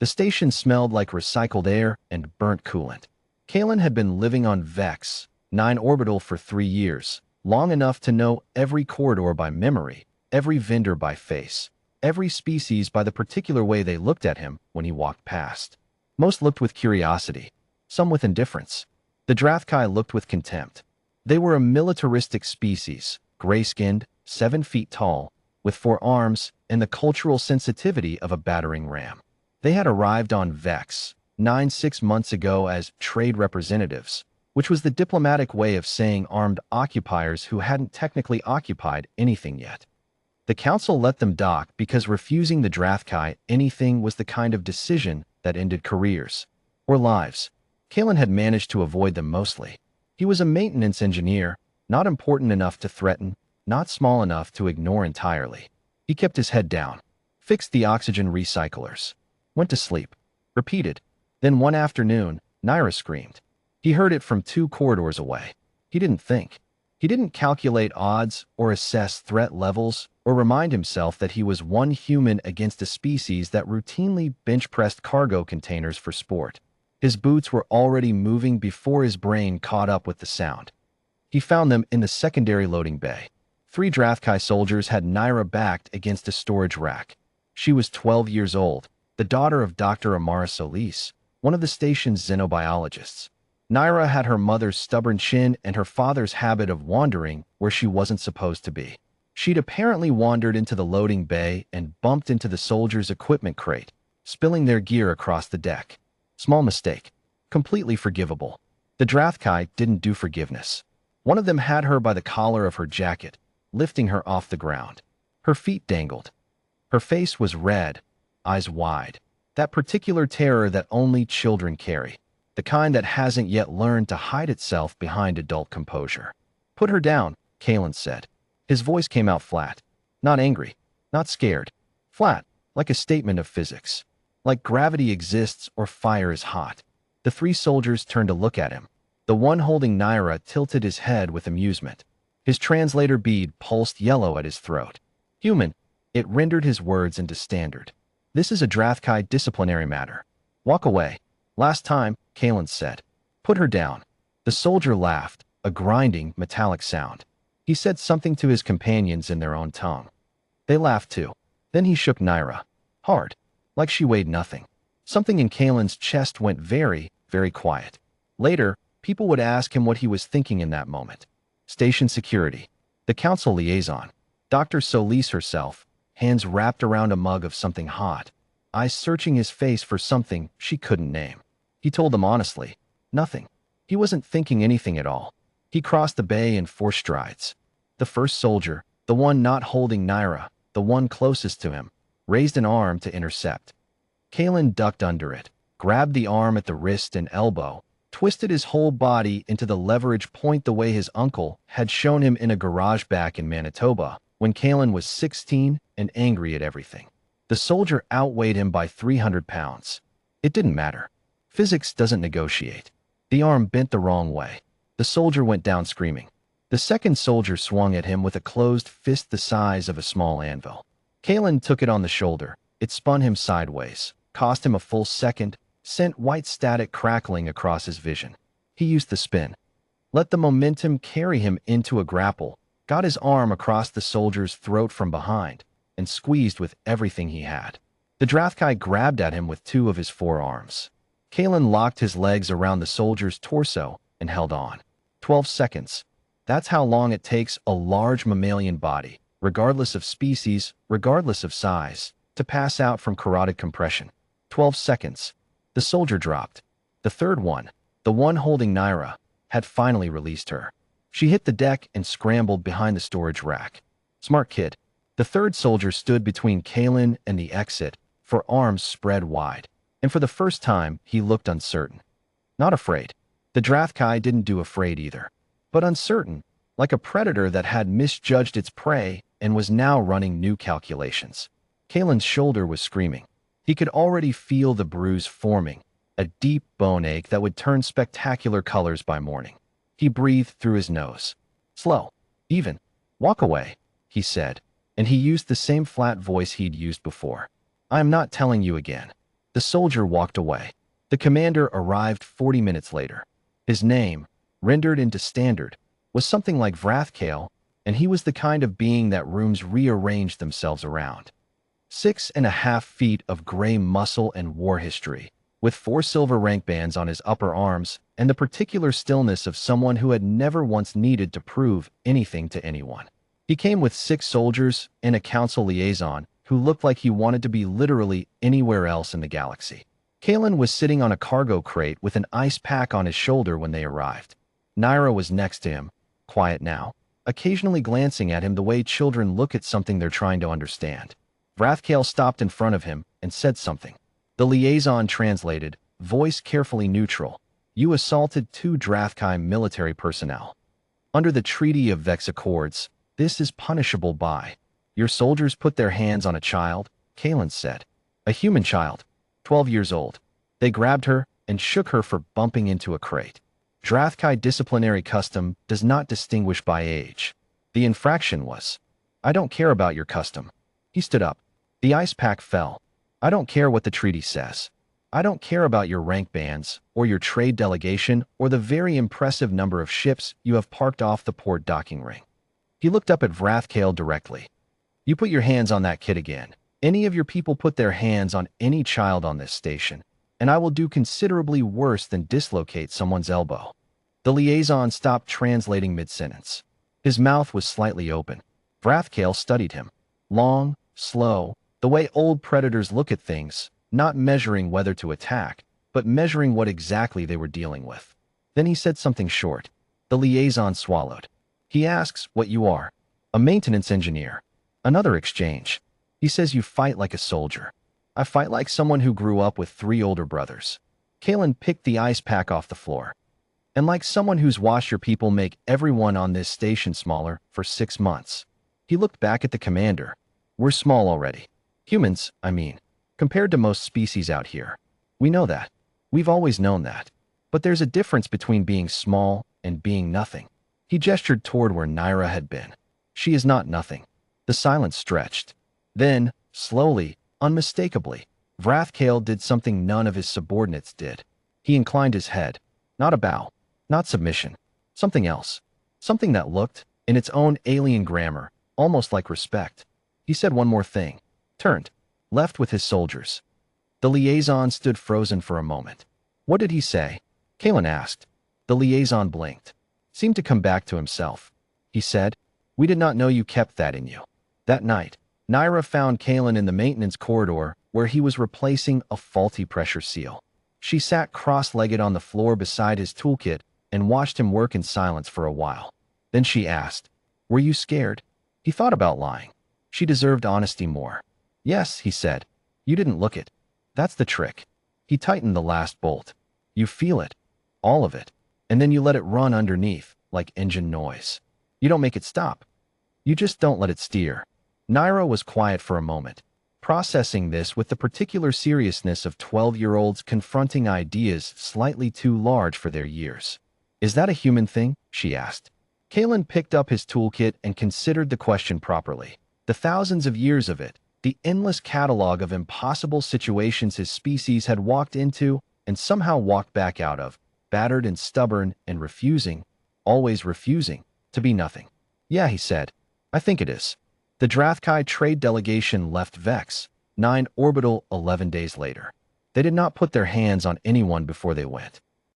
The station smelled like recycled air and burnt coolant. Kalen had been living on Vex 9 orbital for 3 years, long enough to know every corridor by memory, every vendor by face, every species by the particular way they looked at him when he walked past. Most looked with curiosity, some with indifference. The Drathkai looked with contempt. They were a militaristic species, gray-skinned, 7 feet tall, with 4 arms and the cultural sensitivity of a battering ram. They had arrived on Vex 9 6 months ago as trade representatives, which was the diplomatic way of saying armed occupiers who hadn't technically occupied anything yet. The council let them dock because refusing the Drathkai anything was the kind of decision that ended careers or lives. Kalen had managed to avoid them mostly. He was a maintenance engineer, not important enough to threaten, not small enough to ignore entirely. He kept his head down, fixed the oxygen recyclers, went to sleep, repeated. Then one afternoon, Naira screamed. He heard it from 2 corridors away. He didn't think. He didn't calculate odds or assess threat levels or remind himself that he was one human against a species that routinely bench-pressed cargo containers for sport. His boots were already moving before his brain caught up with the sound. He found them in the secondary loading bay. 3 Drathkai soldiers had Naira backed against a storage rack. She was 12 years old, the daughter of Dr. Amara Solis, one of the station's xenobiologists. Naira had her mother's stubborn chin and her father's habit of wandering where she wasn't supposed to be. She'd apparently wandered into the loading bay and bumped into the soldiers' equipment crate, spilling their gear across the deck. Small mistake. Completely forgivable. The Drathkai didn't do forgiveness. One of them had her by the collar of her jacket, lifting her off the ground. Her feet dangled. Her face was red, eyes wide. That particular terror that only children carry. The kind that hasn't yet learned to hide itself behind adult composure. Put her down, Kalen said. His voice came out flat. Not angry, not scared. Flat, like a statement of physics. Like gravity exists or fire is hot. The 3 soldiers turned to look at him. The one holding Naira tilted his head with amusement. His translator bead pulsed yellow at his throat. Human. It rendered his words into standard. This is a Drathkai disciplinary matter. Walk away. Last time, Kalen said. Put her down. The soldier laughed, a grinding, metallic sound. He said something to his companions in their own tongue. They laughed too. Then he shook Naira. Hard. Like she weighed nothing. Something in Kalen's chest went very, very quiet. Later, people would ask him what he was thinking in that moment. Station security. The council liaison. Dr. Solis herself, hands wrapped around a mug of something hot, eyes searching his face for something she couldn't name. He told them honestly, nothing. He wasn't thinking anything at all. He crossed the bay in 4 strides. The first soldier, the one not holding Naira, the one closest to him, raised an arm to intercept. Kalen ducked under it, grabbed the arm at the wrist and elbow, twisted his whole body into the leverage point the way his uncle had shown him in a garage back in Manitoba when Kalen was 16 and angry at everything. The soldier outweighed him by 300 pounds. It didn't matter. Physics doesn't negotiate. The arm bent the wrong way. The soldier went down screaming. The second soldier swung at him with a closed fist the size of a small anvil. Kalen took it on the shoulder. It spun him sideways, cost him a full second, sent white static crackling across his vision. He used the spin. Let the momentum carry him into a grapple, got his arm across the soldier's throat from behind, and squeezed with everything he had. The Drathkai grabbed at him with 2 of his 4 arms. Kalen locked his legs around the soldier's torso and held on. 12 seconds. That's how long it takes a large mammalian body, regardless of species, regardless of size, to pass out from carotid compression. 12 seconds. The soldier dropped. The third one, the one holding Naira, had finally released her. She hit the deck and scrambled behind the storage rack. Smart kid. The third soldier stood between Kalen and the exit, for arms spread wide. And for the first time, he looked uncertain. Not afraid. The Drathkai didn't do afraid either. But uncertain, like a predator that had misjudged its prey and was now running new calculations. Kalen's shoulder was screaming. He could already feel the bruise forming, a deep bone ache that would turn spectacular colors by morning. He breathed through his nose. Slow. Even. Walk away, he said, and he used the same flat voice he'd used before. I am not telling you again. The soldier walked away. The commander arrived 40 minutes later. His name, rendered into standard, was something like Vrathkale, and he was the kind of being that rooms rearranged themselves around. 6.5 feet of gray muscle and war history, with 4 silver rank bands on his upper arms and the particular stillness of someone who had never once needed to prove anything to anyone. He came with 6 soldiers and a council liaison who looked like he wanted to be literally anywhere else in the galaxy. Kalen was sitting on a cargo crate with an ice pack on his shoulder when they arrived. Naira was next to him, quiet now, occasionally glancing at him the way children look at something they're trying to understand. Vrathkale stopped in front of him and said something. The liaison translated, voice carefully neutral. You assaulted 2 Drathkai military personnel. Under the Treaty of Vex Accords, this is punishable by. Your soldiers put their hands on a child, Kalen said. A human child, 12 years old. They grabbed her and shook her for bumping into a crate. Drathkai disciplinary custom does not distinguish by age. The infraction was, I don't care about your custom. He stood up. The ice pack fell. I don't care what the treaty says. I don't care about your rank bands, or your trade delegation, or the very impressive number of ships you have parked off the port docking ring. He looked up at Vrathkale directly. You put your hands on that kid again. Any of your people put their hands on any child on this station, and I will do considerably worse than dislocate someone's elbow. The liaison stopped translating mid-sentence. His mouth was slightly open. Vrathkale studied him. Long, slow, the way old predators look at things, not measuring whether to attack, but measuring what exactly they were dealing with. Then he said something short. The liaison swallowed. He asks what you are. A maintenance engineer. Another exchange. He says you fight like a soldier. I fight like someone who grew up with 3 older brothers. Kalen picked the ice pack off the floor. And like someone who's watched your people make everyone on this station smaller for 6 months. He looked back at the commander. We're small already. Humans, I mean, compared to most species out here. We know that. We've always known that. But there's a difference between being small and being nothing. He gestured toward where Naira had been. She is not nothing. The silence stretched. Then, slowly, unmistakably, Vrathkale did something none of his subordinates did. He inclined his head. Not a bow. Not submission. Something else. Something that looked, in its own alien grammar, almost like respect. He said one more thing. Turned. Left with his soldiers. The liaison stood frozen for a moment. What did he say? Kalen asked. The liaison blinked. Seemed to come back to himself. He said, we did not know you kept that in you. That night, Naira found Kalen in the maintenance corridor where he was replacing a faulty pressure seal. She sat cross-legged on the floor beside his toolkit and watched him work in silence for a while. Then she asked, were you scared? He thought about lying. She deserved honesty more. Yes, he said. You didn't look it. That's the trick. He tightened the last bolt. You feel it. All of it. And then you let it run underneath, like engine noise. You don't make it stop. You just don't let it steer. Naira was quiet for a moment, processing this with the particular seriousness of 12-year-olds confronting ideas slightly too large for their years. Is that a human thing? She asked. Kalen picked up his toolkit and considered the question properly. The thousands of years of it, the endless catalog of impossible situations his species had walked into and somehow walked back out of, battered and stubborn and refusing, always refusing, to be nothing. Yeah, he said. I think it is. The Drathkai trade delegation left Vex, 9 orbital 11 days later. They did not put their hands on anyone before they went.